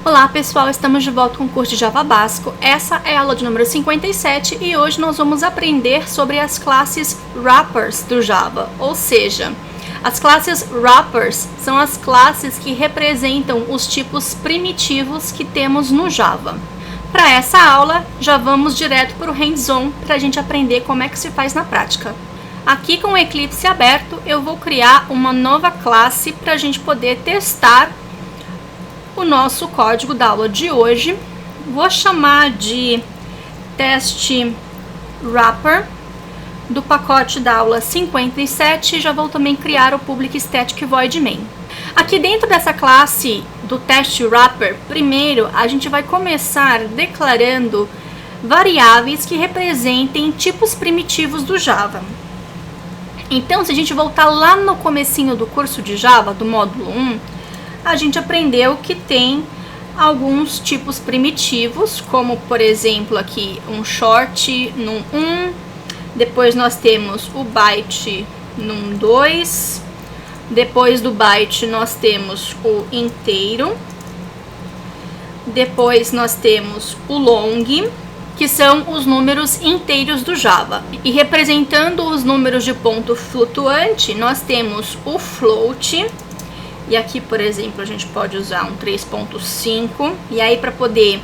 Olá pessoal, estamos de volta com o curso de Java Básico. Essa é a aula de número 57 e hoje nós vamos aprender sobre as classes wrappers do Java. Ou seja, as classes wrappers são as classes que representam os tipos primitivos que temos no Java. Para essa aula, já vamos direto para o hands-on para a gente aprender como é que se faz na prática. Aqui com o Eclipse aberto, eu vou criar uma nova classe para a gente poder testar o nosso código da aula de hoje. Vou chamar de teste wrapper do pacote da aula 57. Já vou também criar o public static void main. Aqui dentro dessa classe do teste wrapper, primeiro a gente vai começar declarando variáveis que representem tipos primitivos do Java. Então, se a gente voltar lá no comecinho do curso de Java, do módulo 1, a gente aprendeu que tem alguns tipos primitivos, como por exemplo aqui um short num 1, depois nós temos o byte num 2, depois do byte nós temos o inteiro, depois nós temos o long, que são os números inteiros do Java. E representando os números de ponto flutuante, nós temos o float. E aqui, por exemplo, a gente pode usar um 3.5. E aí, para poder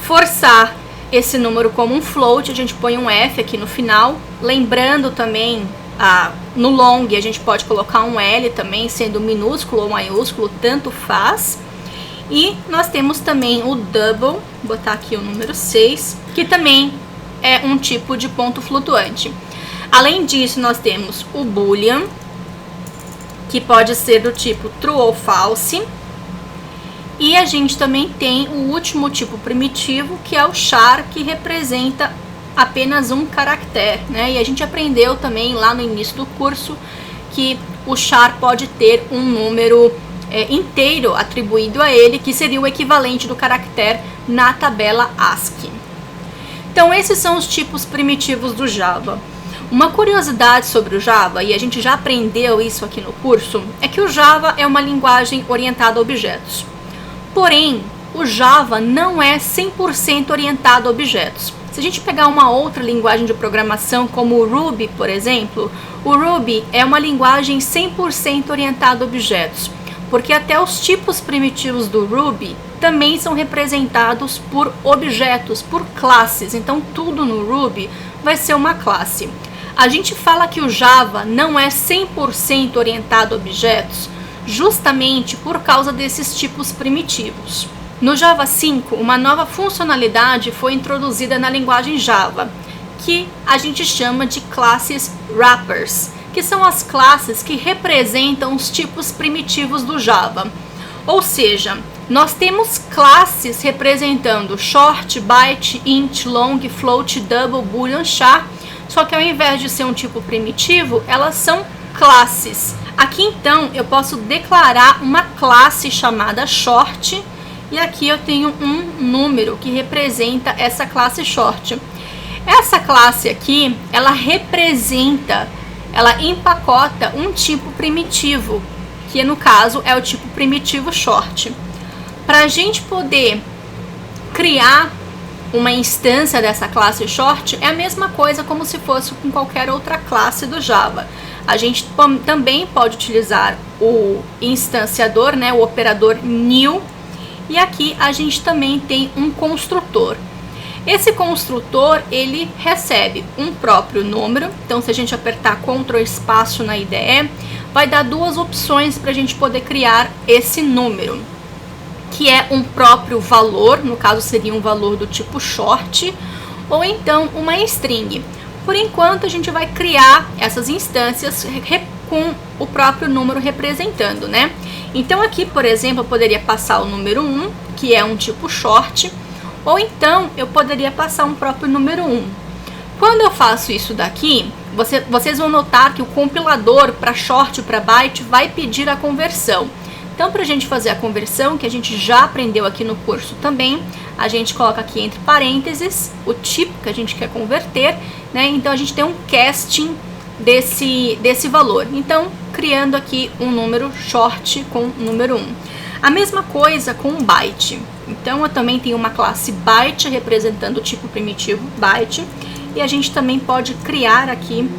forçar esse número como um float, a gente põe um F aqui no final. Lembrando também, no long, a gente pode colocar um L também, sendo minúsculo ou maiúsculo, tanto faz. E nós temos também o double, vou botar aqui o número 6, que também é um tipo de ponto flutuante. Além disso, nós temos o boolean, que pode ser do tipo true ou false. E a gente também tem o último tipo primitivo, que é o char, que representa apenas um caractere, né? E a gente aprendeu também lá no início do curso que o char pode ter um número inteiro atribuído a ele, que seria o equivalente do caractere na tabela ASCII. Então, esses são os tipos primitivos do Java. Uma curiosidade sobre o Java, e a gente já aprendeu isso aqui no curso, é que o Java é uma linguagem orientada a objetos. Porém, o Java não é 100% orientado a objetos. Se a gente pegar uma outra linguagem de programação, como o Ruby, por exemplo, o Ruby é uma linguagem 100% orientada a objetos, porque até os tipos primitivos do Ruby também são representados por objetos, por classes. Então, tudo no Ruby vai ser uma classe. A gente fala que o Java não é 100% orientado a objetos justamente por causa desses tipos primitivos. No Java 5, uma nova funcionalidade foi introduzida na linguagem Java, que a gente chama de classes wrappers, que são as classes que representam os tipos primitivos do Java. Ou seja, nós temos classes representando short, byte, int, long, float, double, boolean, char, só que ao invés de ser um tipo primitivo, elas são classes. Aqui então eu posso declarar uma classe chamada short, e aqui eu tenho um número que representa essa classe short. Essa classe aqui, ela empacota um tipo primitivo, que no caso é o tipo primitivo short. Para a gente poder criar uma instância dessa classe short, é a mesma coisa como se fosse com qualquer outra classe do Java. A gente também pode utilizar o instanciador, né, o operador new, e aqui a gente também tem um construtor. Esse construtor, ele recebe um próprio número. Então, se a gente apertar Ctrl espaço na IDE, vai dar duas opções para a gente poder criar esse número, que é um próprio valor, no caso seria um valor do tipo short, ou então uma string. Por enquanto, a gente vai criar essas instâncias com o próprio número representando, né? Então, aqui, por exemplo, eu poderia passar o número 1, que é um tipo short, ou então eu poderia passar um próprio número 1. Quando eu faço isso daqui, vocês vão notar que o compilador para short e para byte vai pedir a conversão. Então, para a gente fazer a conversão, que a gente já aprendeu aqui no curso também, a gente coloca aqui entre parênteses o tipo que a gente quer converter, né? Então, a gente tem um casting desse valor. Então, criando aqui um número short com número 1. A mesma coisa com o byte. Então eu também tenho uma classe byte representando o tipo primitivo byte, e a gente também pode criar aqui,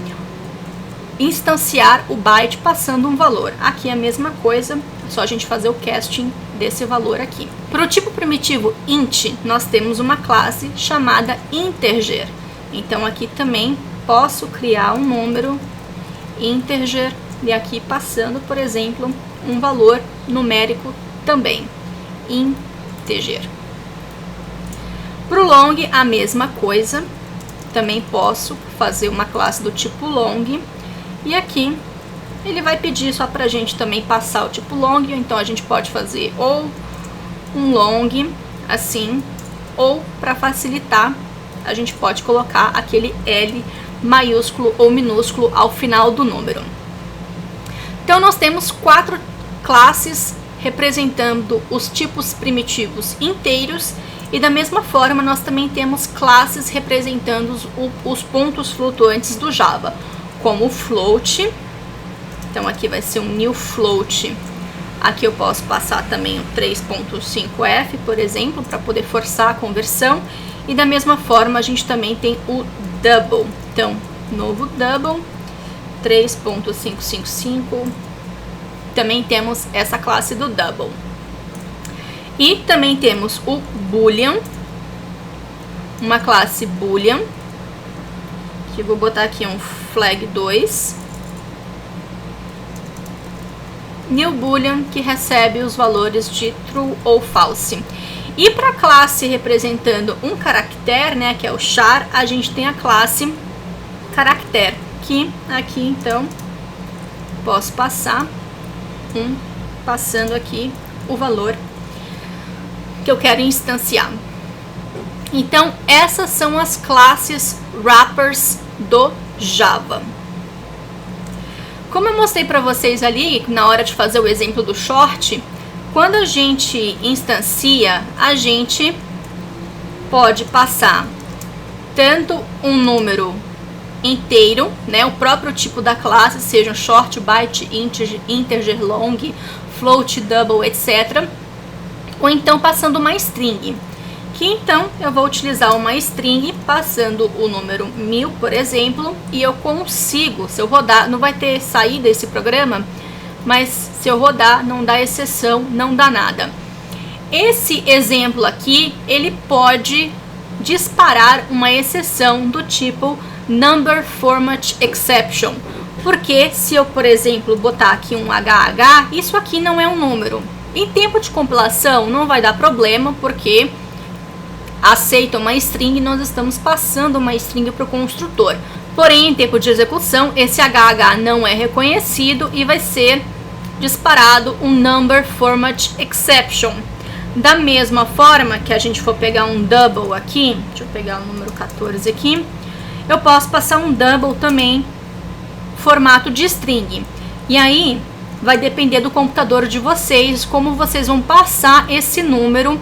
instanciar o byte passando um valor. Aqui é a mesma coisa, só a gente fazer o casting desse valor aqui. Para o tipo primitivo int, nós temos uma classe chamada integer. Então aqui também posso criar um número integer e aqui passando, por exemplo, um valor numérico também, integer. Para o long, a mesma coisa, também posso fazer uma classe do tipo long, e aqui ele vai pedir só para a gente também passar o tipo long, então a gente pode fazer ou um long assim, ou para facilitar, a gente pode colocar aquele L maiúsculo ou minúsculo ao final do número. Então nós temos 4 classes representando os tipos primitivos inteiros, e da mesma forma nós também temos classes representando os pontos flutuantes do Java, como o float. Então aqui vai ser um new float. Aqui eu posso passar também o 3.5f, por exemplo, para poder forçar a conversão. E da mesma forma a gente também tem o double. Então, novo double, 3.555. Também temos essa classe do double. E também temos o boolean, uma classe boolean, que eu vou botar aqui um flag 2. New boolean, que recebe os valores de true ou false. E para a classe representando um caractere, né, que é o char, a gente tem a classe caractere, que aqui então posso passar passando aqui o valor que eu quero instanciar. Então essas são as classes wrappers do Java. Como eu mostrei para vocês ali na hora de fazer o exemplo do short, quando a gente instancia, a gente pode passar tanto um número inteiro, né, o próprio tipo da classe, seja short, byte, integer, long, float, double, etc. Ou então passando uma string, que então eu vou utilizar uma string passando o número 1000, por exemplo, e eu consigo, se eu rodar, não vai ter saída esse programa, mas se eu rodar, não dá exceção, não dá nada. Esse exemplo aqui, ele pode disparar uma exceção do tipo Number Format Exception, porque se eu, por exemplo, botar aqui um HH, isso aqui não é um número. Em tempo de compilação não vai dar problema, porque aceita uma string e nós estamos passando uma string para o construtor. Porém, em tempo de execução, esse HH não é reconhecido e vai ser disparado um Number Format Exception. Da mesma forma que a gente for pegar um double aqui, deixa eu pegar o número 14 aqui, eu posso passar um double também, formato de string. E aí, vai depender do computador de vocês, como vocês vão passar esse número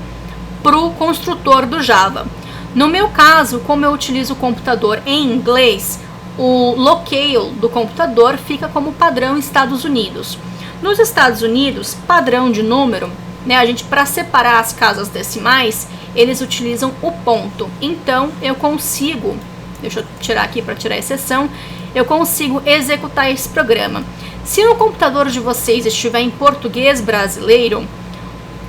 para o construtor do Java. No meu caso, como eu utilizo o computador em inglês, o locale do computador fica como padrão Estados Unidos. Nos Estados Unidos, padrão de número, né, a gente, para separar as casas decimais, eles utilizam o ponto. Então, eu consigo, deixa eu tirar aqui para tirar a exceção, eu consigo executar esse programa. Se o computador de vocês estiver em português brasileiro,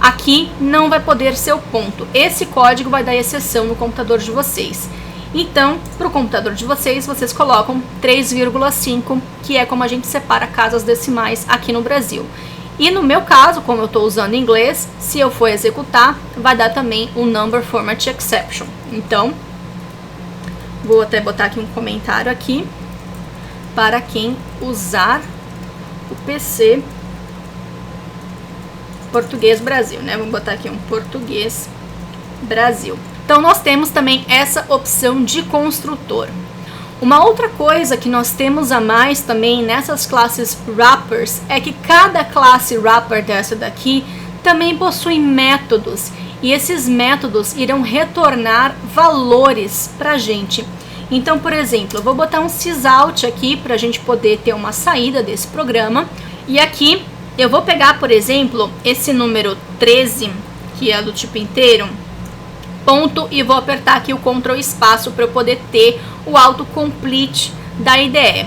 aqui não vai poder ser o ponto. Esse código vai dar exceção no computador de vocês. Então, para o computador de vocês, vocês colocam 3,5, que é como a gente separa casas decimais aqui no Brasil. E no meu caso, como eu estou usando inglês, se eu for executar, vai dar também o Number Format Exception. Então, vou até botar aqui um comentário aqui, para quem usar o PC Português Brasil, né? Vamos botar aqui um Português Brasil. Então, nós temos também essa opção de construtor. Uma outra coisa que nós temos a mais também nessas classes wrappers é que cada classe wrapper dessa daqui também possui métodos, e esses métodos irão retornar valores para a gente. Então, por exemplo, eu vou botar um sysout aqui para a gente poder ter uma saída desse programa, e aqui Eu vou pegar, por exemplo, esse número 13, que é do tipo inteiro, ponto, e vou apertar aqui o Ctrl espaço para eu poder ter o autocomplete da IDE.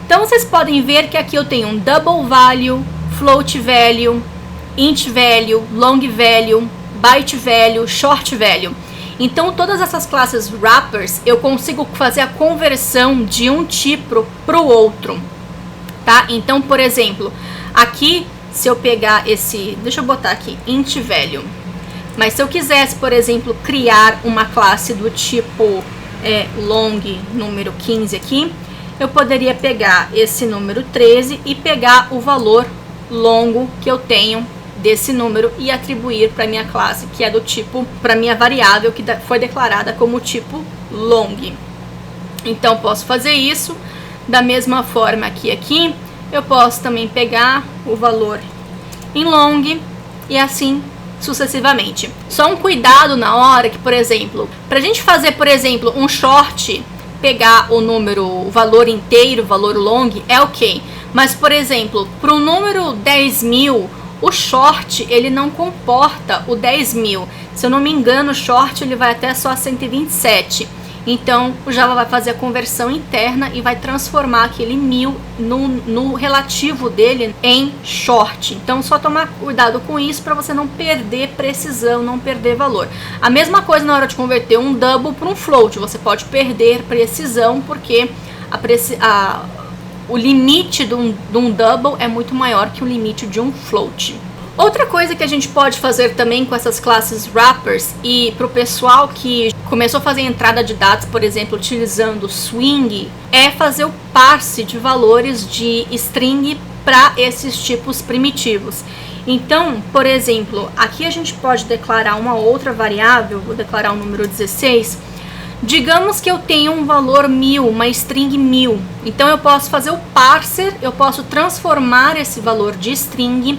Então vocês podem ver que aqui eu tenho um double value, float value, int value, long value, byte value, short value. Então todas essas classes wrappers eu consigo fazer a conversão de um tipo para o outro, tá? Então, por exemplo, aqui se eu pegar esse, deixa eu botar aqui, int value, mas se eu quisesse, por exemplo, criar uma classe do tipo long número 15 aqui, eu poderia pegar esse número 13 e pegar o valor longo que eu tenho desse número e atribuir para minha classe, que é do tipo, para minha variável que foi declarada como tipo long. Então posso fazer isso da mesma forma que aqui. Eu posso também pegar o valor em long e assim sucessivamente. Só um cuidado na hora que, por exemplo, para a gente fazer, por exemplo, um short, pegar o número, o valor inteiro, o valor long, é ok. Mas, por exemplo, para o número 10.000, o short, ele não comporta o 10.000. Se eu não me engano, o short ele vai até só 127. Então, o Java vai fazer a conversão interna e vai transformar aquele 1000 no relativo dele em short. Então, só tomar cuidado com isso para você não perder precisão, não perder valor. A mesma coisa na hora de converter um double para um float. Você pode perder precisão porque o limite de um double é muito maior que o limite de um float. Outra coisa que a gente pode fazer também com essas classes wrappers, e para o pessoal que começou a fazer entrada de dados, por exemplo, utilizando swing, é fazer o parse de valores de string para esses tipos primitivos. Então, por exemplo, aqui a gente pode declarar uma outra variável, vou declarar o número 16. Digamos que eu tenho um valor 1000, uma string 1000. Então eu posso fazer o parser, eu posso transformar esse valor de string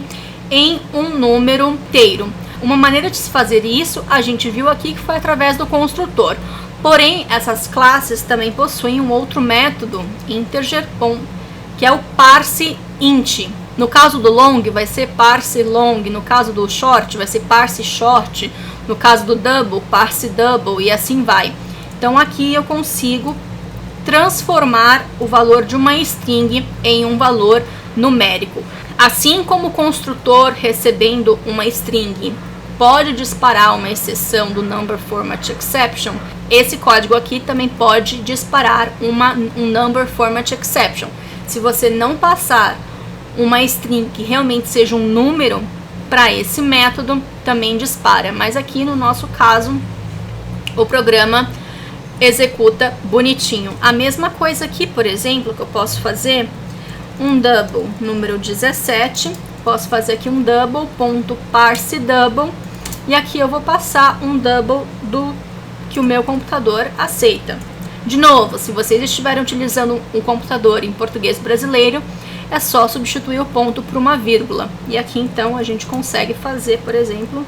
em um número inteiro. Uma maneira de se fazer isso, a gente viu aqui que foi através do construtor. Porém, essas classes também possuem um outro método, integer, que é o parse int. No caso do long, vai ser parse long. No caso do short, vai ser parse short. No caso do double, parse double, e assim vai. Então, aqui eu consigo transformar o valor de uma string em um valor numérico. Assim como o construtor recebendo uma string pode disparar uma exceção do number format exception, esse código aqui também pode disparar um number format exception. Se você não passar uma string que realmente seja um número para esse método, também dispara. Mas aqui no nosso caso, o programa executa bonitinho. A mesma coisa aqui, por exemplo, que eu posso fazer um double número 17, posso fazer aqui um double.parse double, e aqui eu vou passar um double do que o meu computador aceita. De novo, se vocês estiverem utilizando um computador em português brasileiro, é só substituir o ponto por uma vírgula. E aqui então a gente consegue fazer, por exemplo,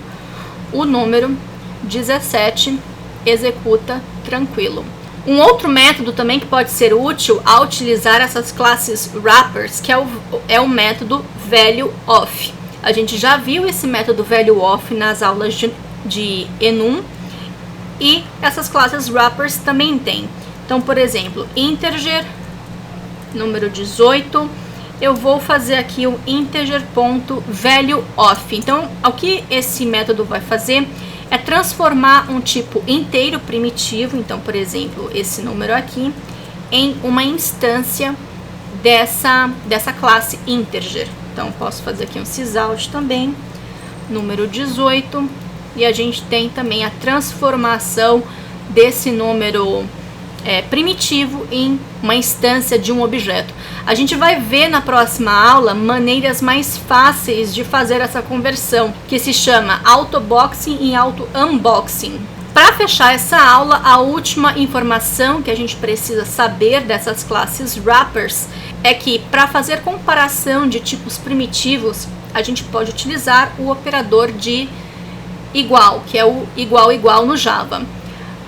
o número 17 executa tranquilo. Um outro método também que pode ser útil ao utilizar essas classes wrappers, que é o método valueOf. A gente já viu esse método valueOf nas aulas de enum, e essas classes wrappers também tem. Então, por exemplo, integer número 18, eu vou fazer aqui o integer.valueOf. Então, o que esse método vai fazer é transformar um tipo inteiro primitivo, então, por exemplo, esse número aqui, em uma instância dessa classe integer. Então, posso fazer aqui um sysout também, número 18, e a gente tem também a transformação desse número primitivo em uma instância de um objeto. A gente vai ver na próxima aula maneiras mais fáceis de fazer essa conversão, que se chama autoboxing e auto-unboxing. Para fechar essa aula, a última informação que a gente precisa saber dessas classes wrappers é que, para fazer comparação de tipos primitivos, a gente pode utilizar o operador de igual, que é o igual no Java.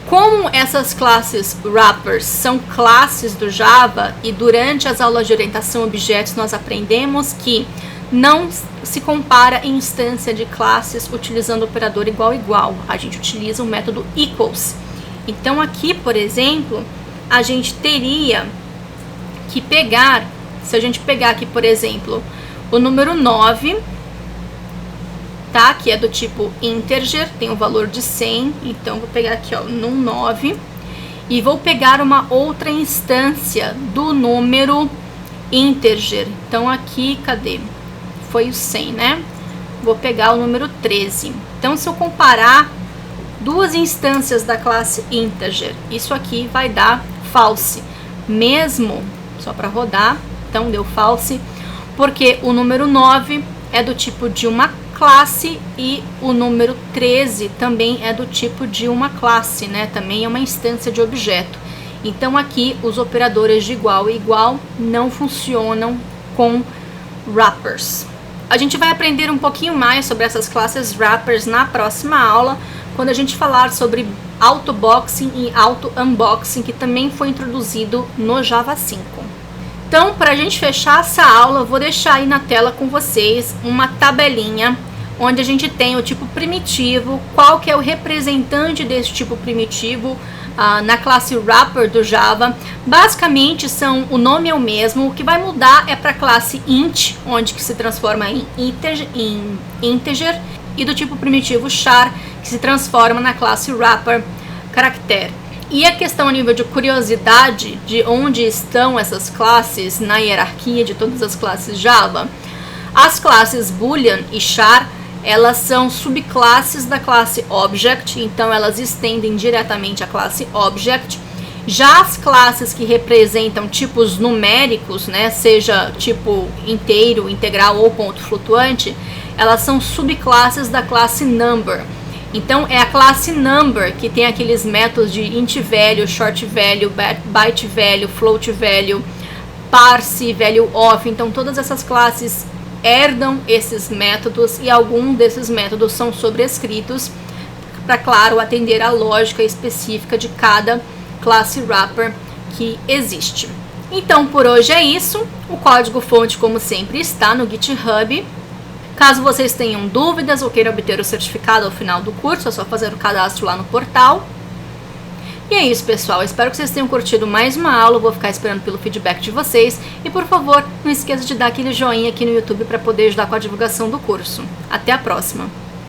Como essas classes wrappers são classes do Java, e durante as aulas de orientação a objetos nós aprendemos que não se compara em instância de classes utilizando o operador igual igual. A gente utiliza o método equals. Então aqui, por exemplo, a gente teria que pegar, se a gente pegar aqui, por exemplo, o número 9, tá? Que é do tipo integer, tem o valor de 100, então vou pegar aqui, ó, no 9, e vou pegar uma outra instância do número integer. Então aqui, cadê? Foi o 100, né? Vou pegar o número 13. Então, se eu comparar duas instâncias da classe integer, isso aqui vai dar false. Mesmo, só para rodar, então deu false, porque o número 9 é do tipo de uma classe e o número 13 também é do tipo de uma classe, né? Também é uma instância de objeto. Então aqui os operadores de igual e igual não funcionam com wrappers. A gente vai aprender um pouquinho mais sobre essas classes wrappers na próxima aula, quando a gente falar sobre auto-boxing e auto-unboxing, que também foi introduzido no Java 5. Então, para a gente fechar essa aula, eu vou deixar aí na tela com vocês uma tabelinha onde a gente tem o tipo primitivo, qual que é o representante desse tipo primitivo na classe wrapper do Java. Basicamente o nome é o mesmo, o que vai mudar é para a classe int, onde que se transforma em integer, e do tipo primitivo char, que se transforma na classe wrapper character. E a questão a nível de curiosidade de onde estão essas classes na hierarquia de todas as classes Java, as classes boolean e char, elas são subclasses da classe object, então elas estendem diretamente a classe object. Já as classes que representam tipos numéricos, né, seja tipo inteiro, integral ou ponto flutuante, elas são subclasses da classe number. Então é a classe number que tem aqueles métodos de int value, short value, byte value, float value, parse, value of. Então todas essas classes herdam esses métodos e alguns desses métodos são sobrescritos para, claro, atender a lógica específica de cada classe wrapper que existe. Então por hoje é isso. O código-fonte, como sempre, está no GitHub. Caso vocês tenham dúvidas ou queiram obter o certificado ao final do curso, é só fazer o cadastro lá no portal. E é isso, pessoal. Espero que vocês tenham curtido mais uma aula. Eu vou ficar esperando pelo feedback de vocês. E, por favor, não esqueça de dar aquele joinha aqui no YouTube para poder ajudar com a divulgação do curso. Até a próxima!